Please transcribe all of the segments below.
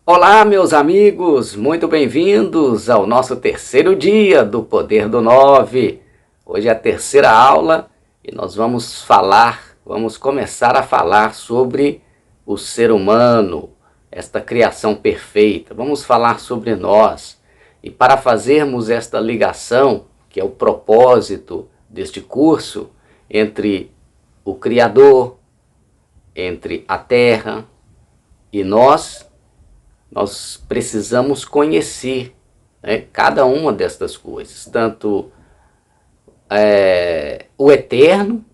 Olá, meus amigos, muito bem-vindos ao nosso terceiro dia do Poder do Nove. Hoje é a terceira aula e nós vamos começar a falar sobre o ser humano, esta criação perfeita. Vamos falar sobre nós. E para fazermos esta ligação, que é o propósito deste curso, entre o Criador, entre a Terra e nós precisamos conhecer, né, cada uma destas coisas, tanto o eterno,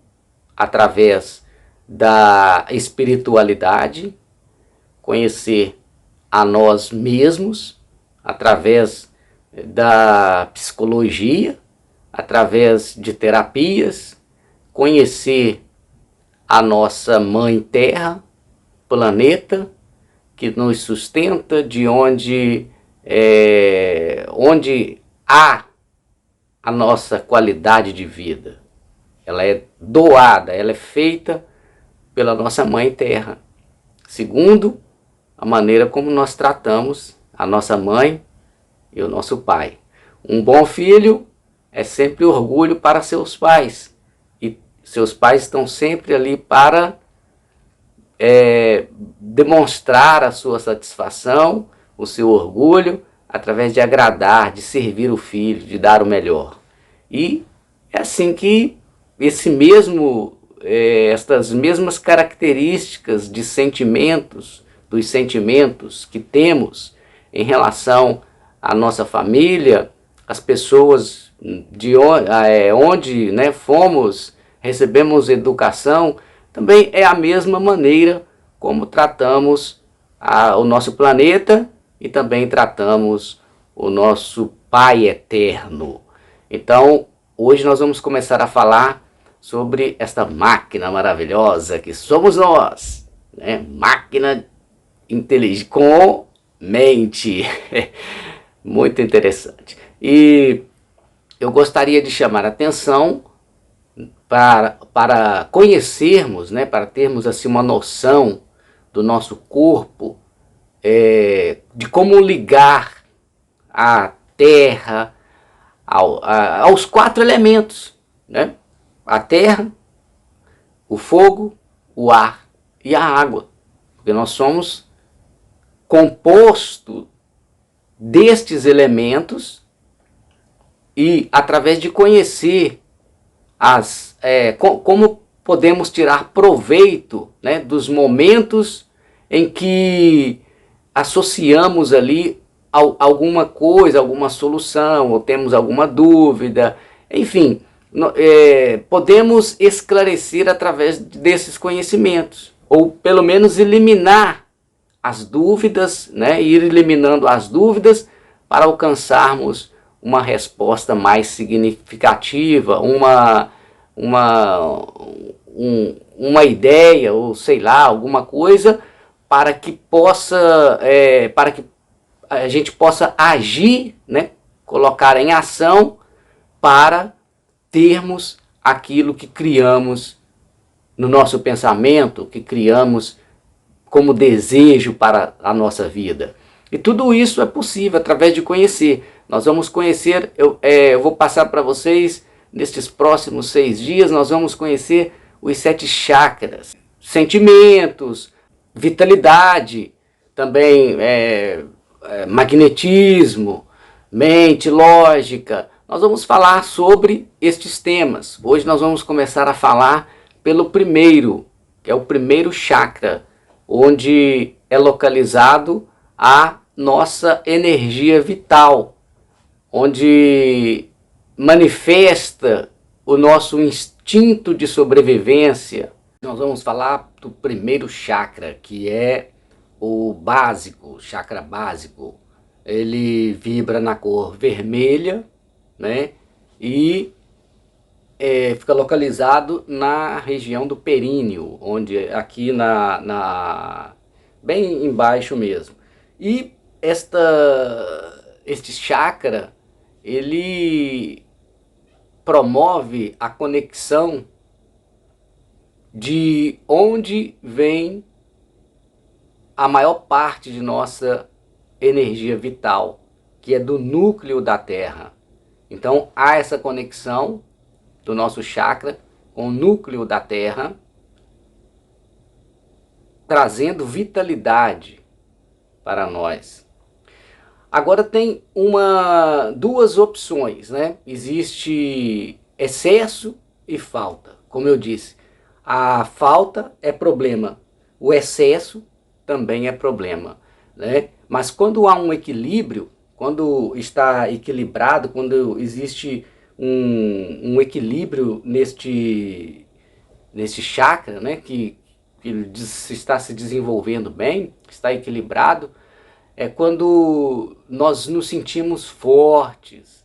através da espiritualidade, conhecer a nós mesmos, através da psicologia, através de terapias, conhecer a nossa Mãe Terra, planeta, que nos sustenta, de onde há a nossa qualidade de vida. Ela é doada, ela é feita pela nossa Mãe Terra. Segundo, a maneira como nós tratamos a nossa mãe e o nosso pai. Um bom filho é sempre orgulho para seus pais. E seus pais estão sempre ali para demonstrar a sua satisfação, o seu orgulho, através de agradar, de servir o filho, de dar o melhor. E é assim que estas mesmas características de sentimentos, dos sentimentos que temos em relação à nossa família, as pessoas de onde fomos, recebemos educação, também é a mesma maneira como tratamos o nosso planeta e também tratamos o nosso Pai Eterno. Então, hoje nós vamos começar a falar sobre esta máquina maravilhosa que somos nós, né? Máquina inteligente, com mente. Muito interessante. Eu gostaria de chamar a atenção para conhecermos, né, para termos assim uma noção do nosso corpo, de como ligar a terra aos quatro elementos, né? A terra, o fogo, o ar e a água, porque nós somos composto destes elementos. E através de conhecer como podemos tirar proveito, né, dos momentos em que associamos ali alguma coisa, alguma solução, ou temos alguma dúvida, enfim, podemos esclarecer através desses conhecimentos, ou pelo menos eliminar as dúvidas, né, ir eliminando as dúvidas para alcançarmos uma resposta mais significativa, uma ideia, ou sei lá, alguma coisa, para que a gente possa agir, né, colocar em ação para termos aquilo que criamos no nosso pensamento, que criamos como desejo para a nossa vida. E tudo isso é possível através de conhecer. Nós vamos conhecer, eu vou passar para vocês, nestes próximos 6 dias, nós vamos conhecer os 7 chakras. Sentimentos, vitalidade, também magnetismo, mente, lógica. Nós vamos falar sobre estes temas. Hoje nós vamos começar a falar pelo primeiro, que é o primeiro chakra, onde é localizado a nossa energia vital, onde manifesta o nosso instinto de sobrevivência. Nós vamos falar do primeiro chakra, que é o básico, chakra básico. Ele vibra na cor vermelha, né? E fica localizado na região do períneo, onde aqui bem embaixo mesmo. E este chakra, ele promove a conexão de onde vem a maior parte de nossa energia vital, que é do núcleo da Terra. Então há essa conexão do nosso chakra com o núcleo da Terra, trazendo vitalidade para nós. Agora tem duas opções, né? Existe excesso e falta. Como eu disse, a falta é problema, o excesso também é problema, né? Mas quando há um equilíbrio, quando está equilibrado, quando existe um equilíbrio neste chakra, né? Que está se desenvolvendo bem, está equilibrado, é quando nós nos sentimos fortes,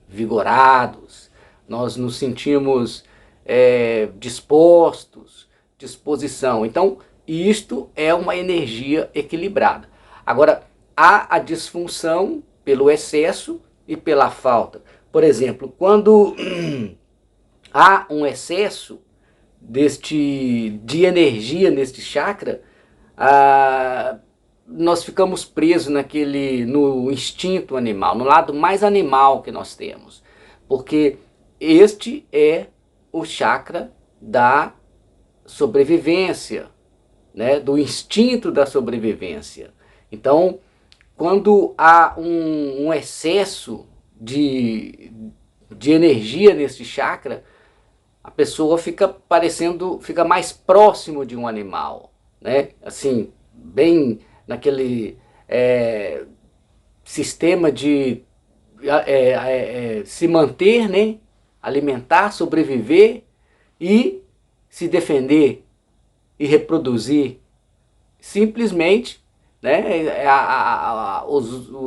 vigorados, nós nos sentimos disposição. Então, isto é uma energia equilibrada. Agora, há a disfunção pelo excesso e pela falta. Por exemplo, quando há um excesso de energia neste chakra, nós ficamos presos no instinto animal, no lado mais animal que nós temos. Porque este é o chakra da sobrevivência, né? Do instinto da sobrevivência. Então, quando há um excesso de energia nesse chakra, a pessoa fica mais próximo de um animal, né? Assim, bem naquele sistema de se manter, né? Alimentar, sobreviver e se defender e reproduzir. Simplesmente, né?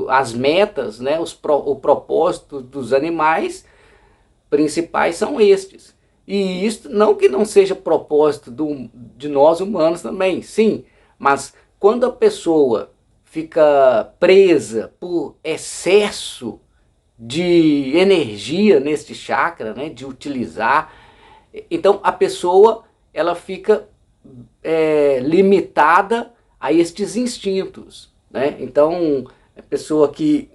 As metas, né? O propósito dos animais principais são estes. E isso não que não seja propósito de nós humanos também, sim, mas quando a pessoa fica presa por excesso de energia neste chakra, né, de utilizar, então a pessoa ela fica limitada a estes instintos, né? Então a pessoa que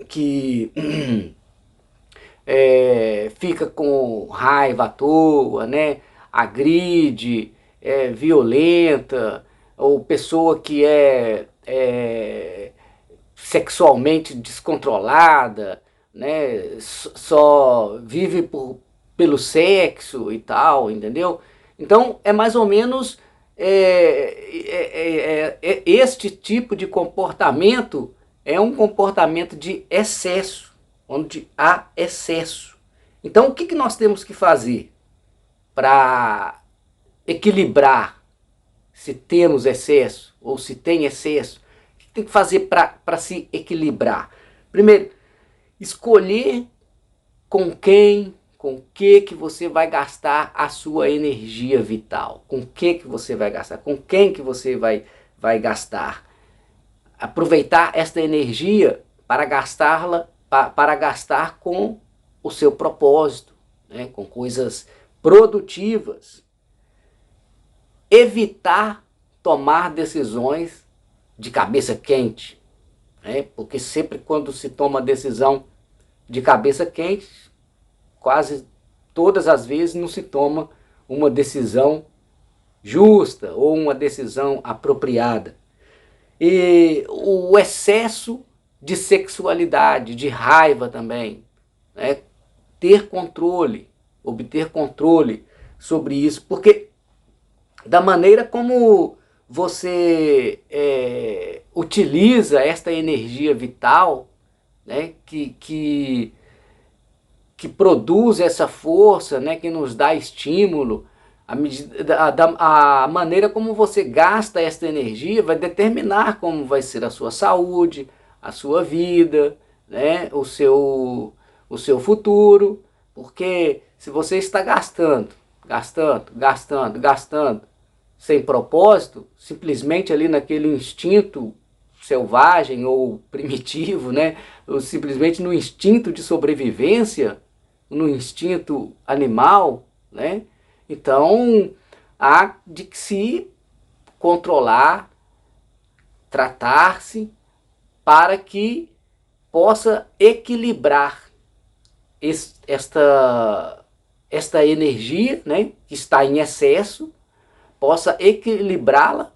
fica com raiva à toa, né? Agride, violenta, ou pessoa que sexualmente descontrolada, né? Só vive pelo sexo e tal, entendeu? Então é mais ou menos este tipo de comportamento é um comportamento de excesso, onde há excesso. Então o que nós temos que fazer para equilibrar se temos excesso ou se tem excesso? O que tem que fazer para se equilibrar? Primeiro, escolher com que você vai gastar a sua energia vital. Com que você vai gastar? Com quem que você vai gastar? Aproveitar esta energia para gastar com o seu propósito, né? Com coisas produtivas. Evitar tomar decisões de cabeça quente, né? Porque sempre quando se toma decisão de cabeça quente, quase todas as vezes não se toma uma decisão justa ou uma decisão apropriada. E o excesso de sexualidade, de raiva também, né? Obter controle sobre isso, porque da maneira como você utiliza esta energia vital, né? que produz essa força, né? Que nos dá estímulo, a maneira como você gasta esta energia vai determinar como vai ser a sua saúde, a sua vida, né? o seu futuro, porque se você está gastando sem propósito, simplesmente ali naquele instinto selvagem ou primitivo, né? Ou simplesmente no instinto de sobrevivência, no instinto animal, né? Então há de se controlar, tratar-se para que possa equilibrar esta energia, né, que está em excesso, possa equilibrá-la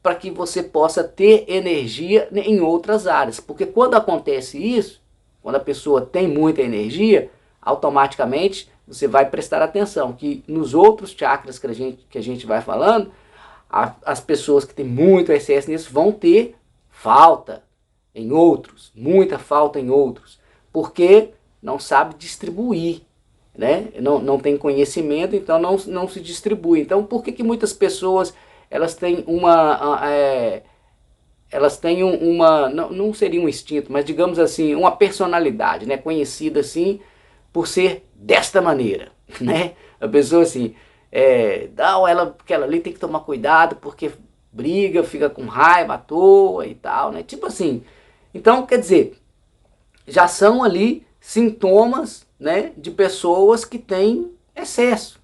para que você possa ter energia em outras áreas. Porque quando acontece isso, quando a pessoa tem muita energia, automaticamente você vai prestar atenção que nos outros chakras que a gente vai falando, as pessoas que têm muito excesso nisso vão ter falta em outros, muita falta em outros, porque não sabe distribuir, né? Não tem conhecimento, então não se distribui. Então por que muitas pessoas elas têm não seria um instinto, mas digamos assim, uma personalidade, né, conhecida assim por ser desta maneira, né? A pessoa assim, porque ela ali tem que tomar cuidado porque briga, fica com raiva à toa e tal, né? Tipo assim. Então, quer dizer, já são ali sintomas, né, de pessoas que têm excesso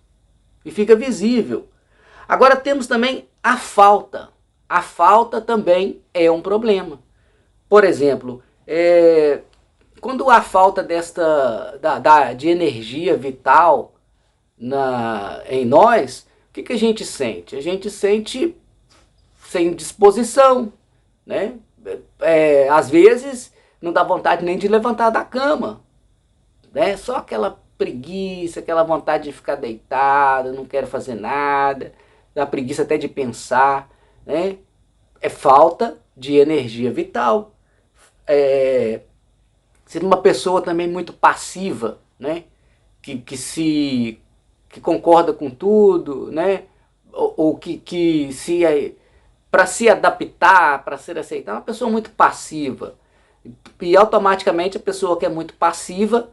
e fica visível. Agora temos também a falta. A falta também é um problema. Por exemplo, quando há falta de energia vital em nós, o que a gente sente? A gente sente sem disposição, né? Às vezes não dá vontade nem de levantar da cama, né? Só aquela preguiça, aquela vontade de ficar deitado, não quero fazer nada, dá preguiça até de pensar, né? É falta de energia vital. Ser uma pessoa também muito passiva, né? Que concorda com tudo, né? Ou que para se adaptar, para ser aceitada, é uma pessoa muito passiva. E automaticamente a pessoa que é muito passiva,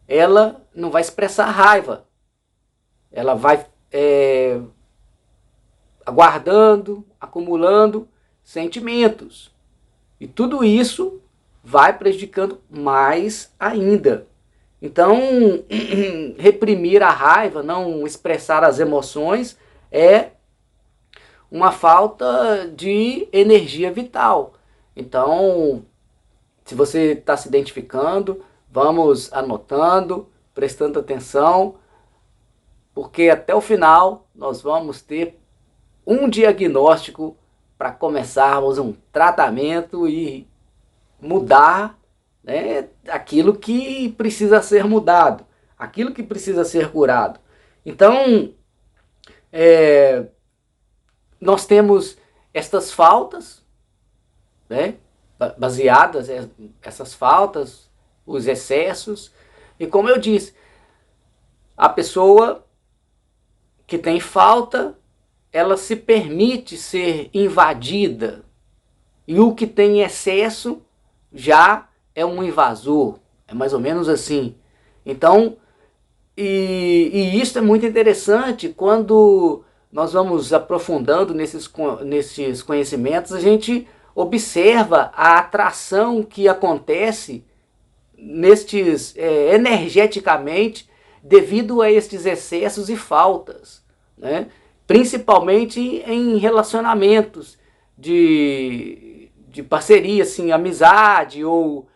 ela não vai expressar raiva. Ela vai aguardando, acumulando sentimentos. E tudo isso vai prejudicando mais ainda. Então, reprimir a raiva, não expressar as emoções, é uma falta de energia vital. Então, se você está se identificando, vamos anotando, prestando atenção, porque até o final nós vamos ter um diagnóstico para começarmos um tratamento e mudar, né, aquilo que precisa ser mudado, aquilo que precisa ser curado. Então, nós temos estas faltas, né, baseadas essas faltas, os excessos, e como eu disse, a pessoa que tem falta, ela se permite ser invadida, e o que tem excesso já é um invasor, é mais ou menos assim. Então, e isso é muito interessante quando nós vamos aprofundando nesses conhecimentos, a gente observa a atração que acontece energeticamente devido a estes excessos e faltas, né? Principalmente em relacionamentos de parceria, assim, amizade ou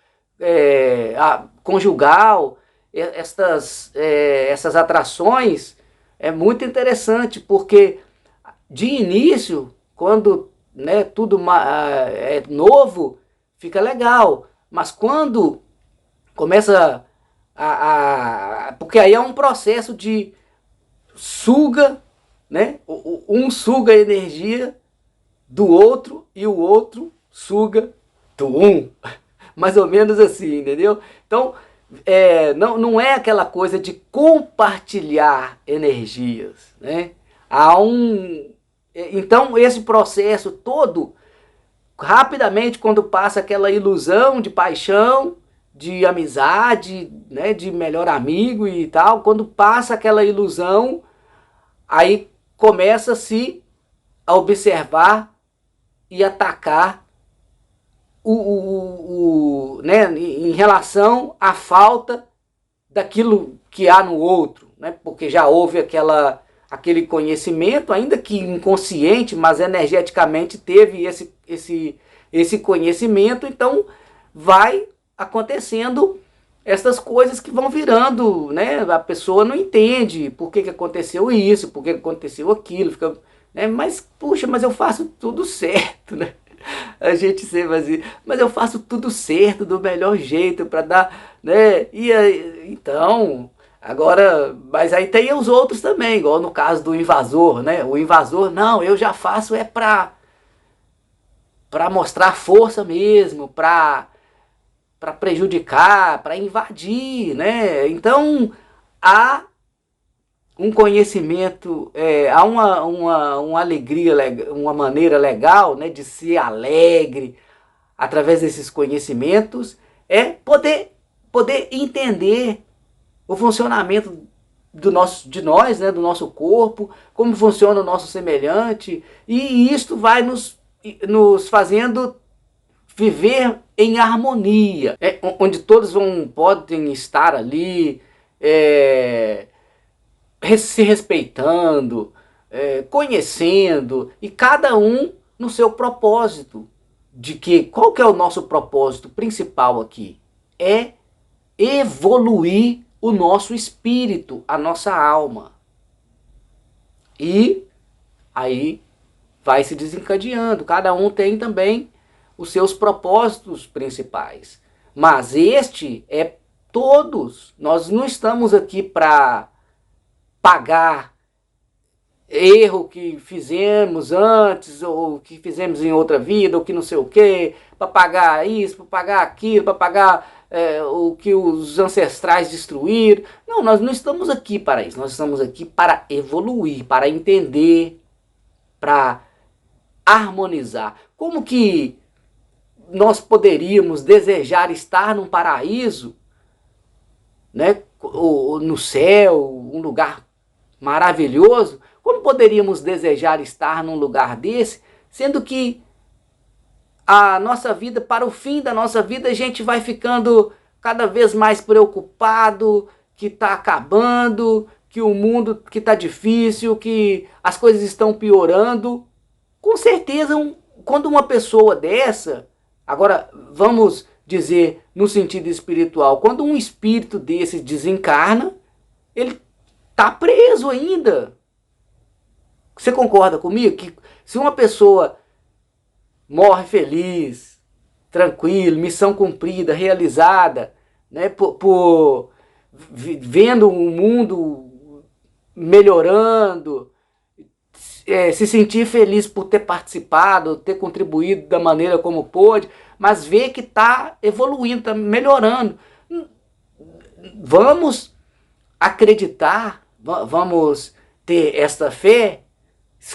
conjugal. Essas atrações é muito interessante, porque de início, quando, né, tudo é novo, fica legal, mas quando começa porque aí é um processo de suga, né? Um suga a energia do outro e o outro suga do um. Mais ou menos assim, entendeu? Então, não é aquela coisa de compartilhar energias, né? Então, esse processo todo, rapidamente, quando passa aquela ilusão de paixão, de amizade, né, de melhor amigo e tal, quando passa aquela ilusão, aí começa-se a observar e atacar né, em relação à falta daquilo que há no outro, né, porque já houve aquele conhecimento, ainda que inconsciente, mas energeticamente teve esse conhecimento, então vai acontecendo essas coisas que vão virando, né? A pessoa não entende por que aconteceu isso, por que aconteceu aquilo, fica, né? Mas, puxa, mas eu faço tudo certo, né? A gente sempre assim, mas eu faço tudo certo, do melhor jeito para dar, né? E aí, então, agora, mas aí tem os outros também, igual no caso do invasor, né? O invasor, não, eu já faço é para mostrar força mesmo, para prejudicar, para invadir, né? Então, há um conhecimento, há uma alegria, uma maneira legal, né, de ser alegre através desses conhecimentos, é poder entender o funcionamento de nós, né, do nosso corpo, como funciona o nosso semelhante, e isto vai nos fazendo viver em harmonia, onde todos podem estar ali, se respeitando, conhecendo, e cada um no seu propósito. De que qual que é o nosso propósito principal aqui? É evoluir o nosso espírito, a nossa alma. E aí vai se desencadeando. Cada um tem também os seus propósitos principais. Mas este é todos. Nós não estamos aqui para pagar erro que fizemos antes, ou que fizemos em outra vida, ou que não sei o que, para pagar isso, para pagar aquilo, para pagar o que os ancestrais destruíram. Não, nós não estamos aqui para isso. Nós estamos aqui para evoluir, para entender, para harmonizar. Como que nós poderíamos desejar estar num paraíso, né, ou no céu, um lugar maravilhoso? Como poderíamos desejar estar num lugar desse, sendo que a nossa vida, para o fim da nossa vida, a gente vai ficando cada vez mais preocupado, que está acabando, que o mundo que está difícil, que as coisas estão piorando? Com certeza, quando uma pessoa dessa, agora vamos dizer no sentido espiritual, quando um espírito desse desencarna, ele está preso ainda. Você concorda comigo que se uma pessoa morre feliz, tranquilo, missão cumprida, realizada, né, vendo o mundo melhorando, se sentir feliz por ter participado, ter contribuído da maneira como pôde, mas ver que está evoluindo, está melhorando. Vamos acreditar, vamos ter esta fé.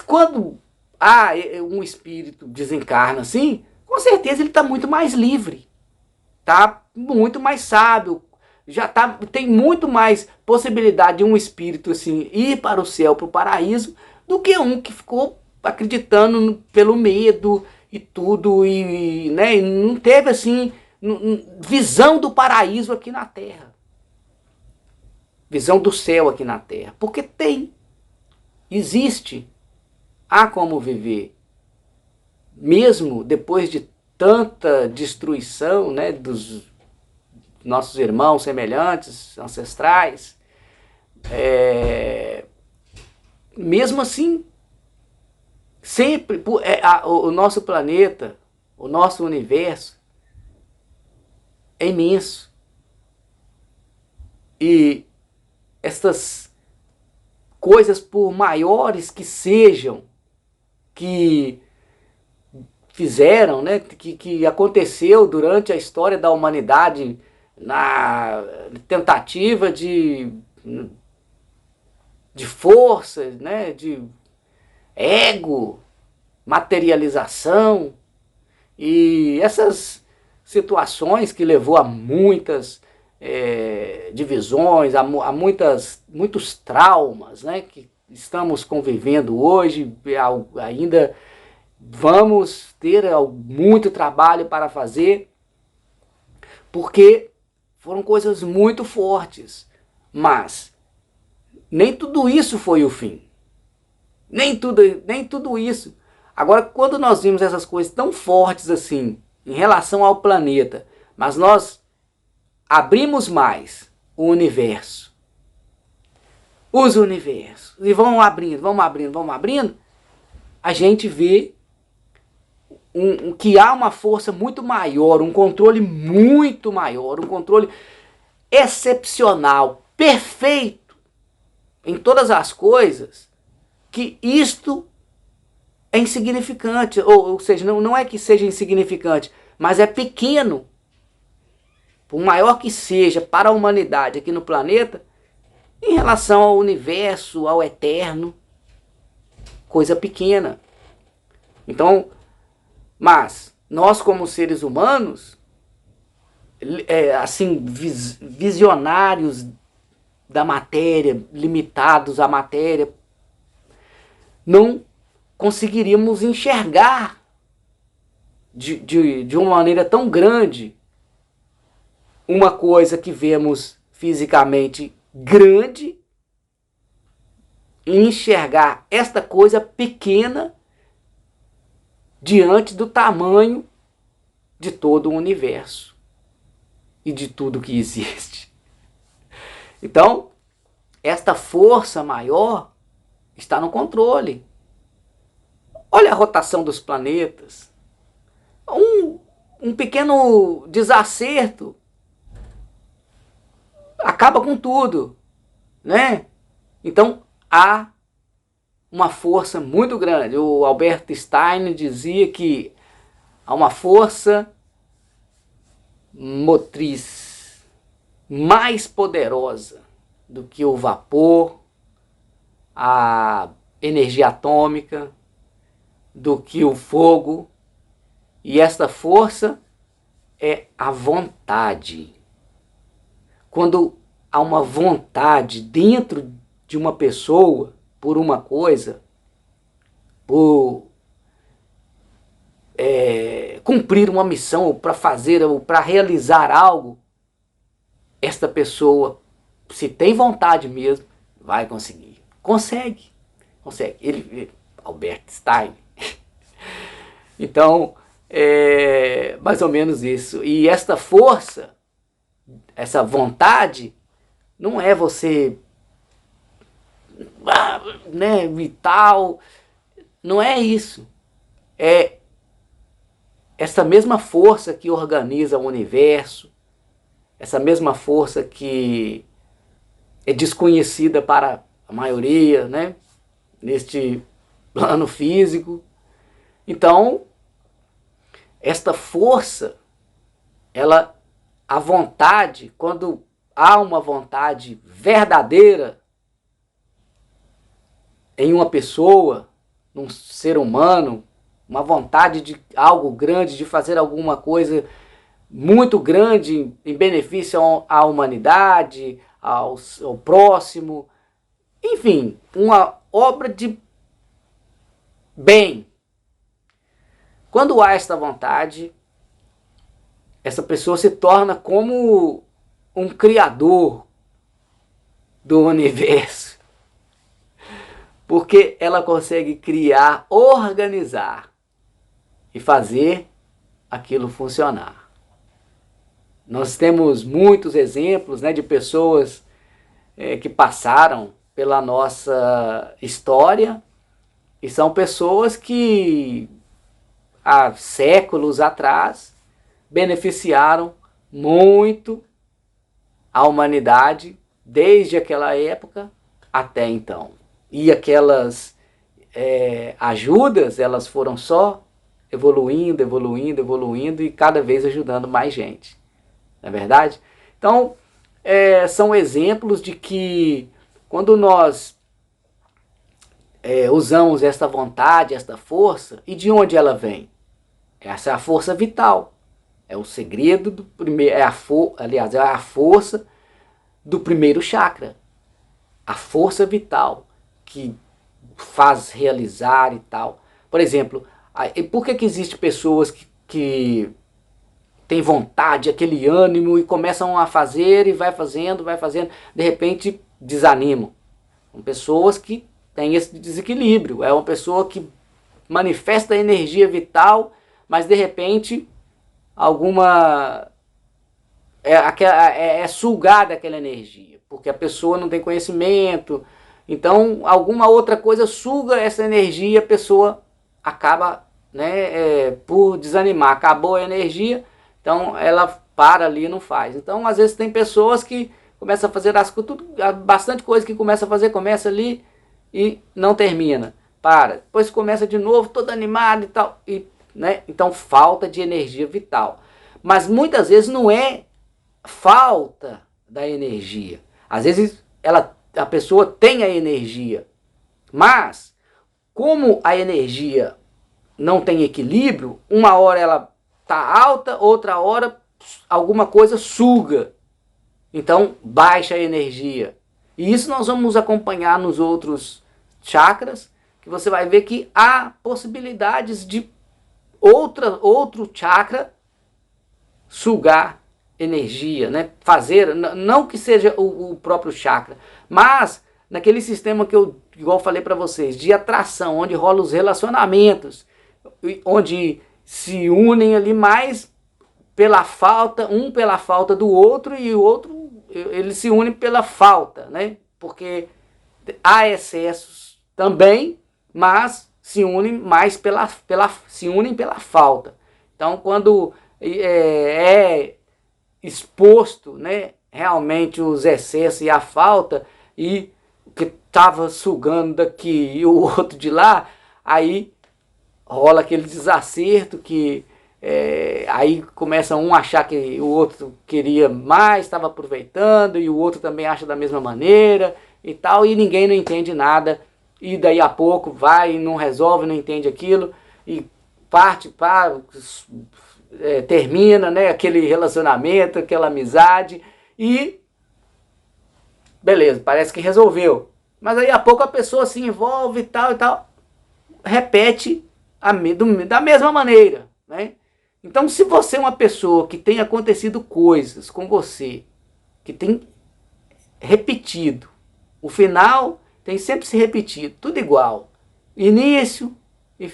Quando um espírito desencarna assim, com certeza ele está muito mais livre, está muito mais sábio, tem muito mais possibilidade de um espírito assim ir para o céu, para o paraíso, do que um que ficou acreditando pelo medo e tudo, né, e não teve assim visão do paraíso aqui na Terra, visão do céu aqui na Terra, porque existe. Há como viver, mesmo depois de tanta destruição, né, dos nossos irmãos semelhantes, ancestrais. Mesmo assim, sempre o nosso planeta, o nosso universo é imenso. E estas coisas, por maiores que sejam, que fizeram, né, que aconteceu durante a história da humanidade, na tentativa de força, né, de ego, materialização, e essas situações que levou a muitas divisões, a muitos traumas, né, que estamos convivendo hoje, ainda vamos ter muito trabalho para fazer, porque foram coisas muito fortes, mas nem tudo isso foi o fim, nem tudo isso. Agora, quando nós vimos essas coisas tão fortes assim, em relação ao planeta, mas nós abrimos mais o universo, os universos, e vamos abrindo, vamos abrindo, vamos abrindo, a gente vê que há uma força muito maior, um controle muito maior, um controle excepcional, perfeito em todas as coisas, que isto é insignificante, ou seja, não é que seja insignificante, mas é pequeno, por maior que seja para a humanidade aqui no planeta, em relação ao universo, ao eterno, coisa pequena. Então, mas nós como seres humanos, assim, visionários da matéria, limitados à matéria, não conseguiríamos enxergar de uma maneira tão grande uma coisa que vemos fisicamente grande, e enxergar esta coisa pequena diante do tamanho de todo o universo e de tudo que existe. Então, esta força maior está no controle. Olha a rotação dos planetas. Um pequeno desacerto acaba com tudo, né? Então, há uma força muito grande. O Albert Einstein dizia que há uma força motriz mais poderosa do que o vapor, a energia atômica, do que o fogo, e esta força é a vontade. Quando há uma vontade dentro de uma pessoa por uma coisa, por cumprir uma missão, ou para fazer, ou para realizar algo, esta pessoa, se tem vontade mesmo, vai conseguir. Consegue. Albert Einstein. Então, é mais ou menos isso. E esta força, essa vontade, não é você, né, vital, não é isso. É essa mesma força que organiza o universo, essa mesma força que é desconhecida para a maioria, né, neste plano físico. Então, esta força, a vontade, quando há uma vontade verdadeira em uma pessoa, num ser humano, uma vontade de algo grande, de fazer alguma coisa muito grande em benefício à humanidade, ao próximo, enfim, uma obra de bem. Quando há esta vontade, essa pessoa se torna como um criador do universo, porque ela consegue criar, organizar e fazer aquilo funcionar. Nós temos muitos exemplos, né, de pessoas que passaram pela nossa história, e são pessoas que há séculos atrás beneficiaram muito a humanidade desde aquela época até então. E aquelas ajudas, elas foram só evoluindo, evoluindo, evoluindo, e cada vez ajudando mais gente. Não é verdade? Então, são exemplos de que quando nós usamos esta vontade, esta força, e de onde ela vem? Essa é a força vital. É o segredo do primeiro, aliás, é a força do primeiro chakra. A força vital que faz realizar e tal. Por exemplo, por que existem pessoas que têm vontade, aquele ânimo, e começam a fazer, e vai fazendo, de repente desanimam? São pessoas que têm esse desequilíbrio. É uma pessoa que manifesta a energia vital, mas de repente alguma é sugada aquela energia, porque a pessoa não tem conhecimento, então alguma outra coisa suga essa energia e a pessoa acaba, né, por desanimar, acabou a energia, então ela para ali e não faz. Então às vezes tem pessoas que começam a fazer bastante coisa que começa a fazer, começa ali e não termina, para, depois começa de novo, todo animado e tal, né? Então falta de energia vital. Mas muitas vezes não é falta da energia. Às vezes a pessoa tem a energia, mas como a energia não tem equilíbrio, uma hora ela está alta, outra hora alguma coisa suga. Então baixa a energia. E isso nós vamos acompanhar nos outros chakras, que você vai ver que há possibilidades de outro chakra sugar energia, né? Fazer, não que seja o próprio chakra, mas naquele sistema que eu, igual falei para vocês, de atração, onde rolam os relacionamentos, onde se unem ali mais pela falta, um pela falta do outro, e o outro, eles se unem pela falta, né? Porque há excessos também, mas se unem mais se unem pela falta. Então quando é exposto, né, realmente os excessos e a falta, e que estava sugando daqui e o outro de lá, aí rola aquele desacerto que aí começa um a achar que o outro queria mais, estava aproveitando, e o outro também acha da mesma maneira e tal, e ninguém não entende nada, e daí a pouco vai e não resolve, não entende aquilo, e parte para termina, né, aquele relacionamento, aquela amizade, e beleza, parece que resolveu. Mas aí a pouco a pessoa se envolve e tal, repete da mesma maneira, né? Então se você é uma pessoa que tem acontecido coisas com você, que tem repetido, o final tem sempre se repetido, tudo igual, início,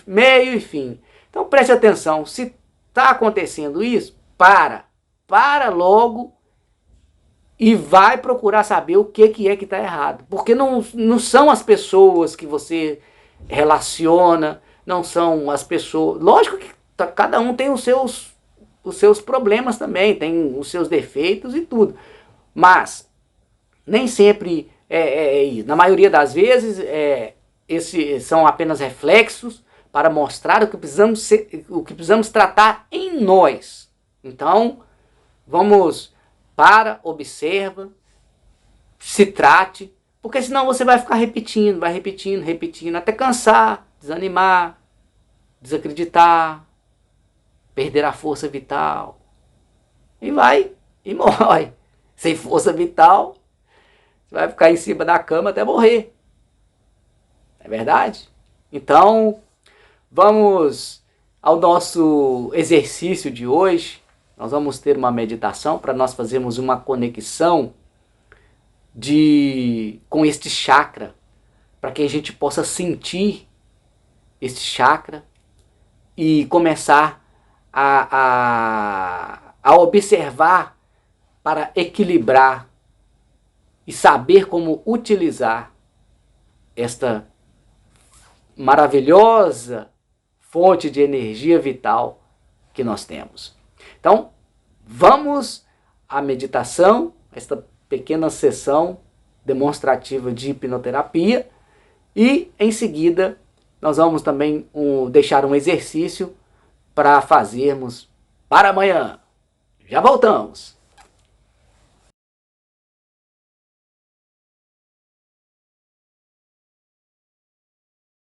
meio e fim. Então preste atenção, se está acontecendo isso, para logo e vai procurar saber o que é que está errado. Porque não são as pessoas que você relaciona, não são as pessoas... Lógico que cada um tem os seus problemas também, tem os seus defeitos e tudo. Mas nem sempre na maioria das vezes esses são apenas reflexos para mostrar o que precisamos tratar em nós. Então, observa, se trate, porque senão você vai ficar repetindo, até cansar, desanimar, desacreditar, perder a força vital, e morre. Sem força vital, você vai ficar em cima da cama até morrer. É verdade? Então, vamos ao nosso exercício de hoje. Nós vamos ter uma meditação para nós fazermos uma conexão com este chakra, para que a gente possa sentir este chakra e começar a observar para equilibrar e saber como utilizar esta maravilhosa fonte de energia vital que nós temos. Então, vamos à meditação, esta pequena sessão demonstrativa de hipnoterapia, e em seguida nós vamos também deixar um exercício para fazermos para amanhã. Já voltamos!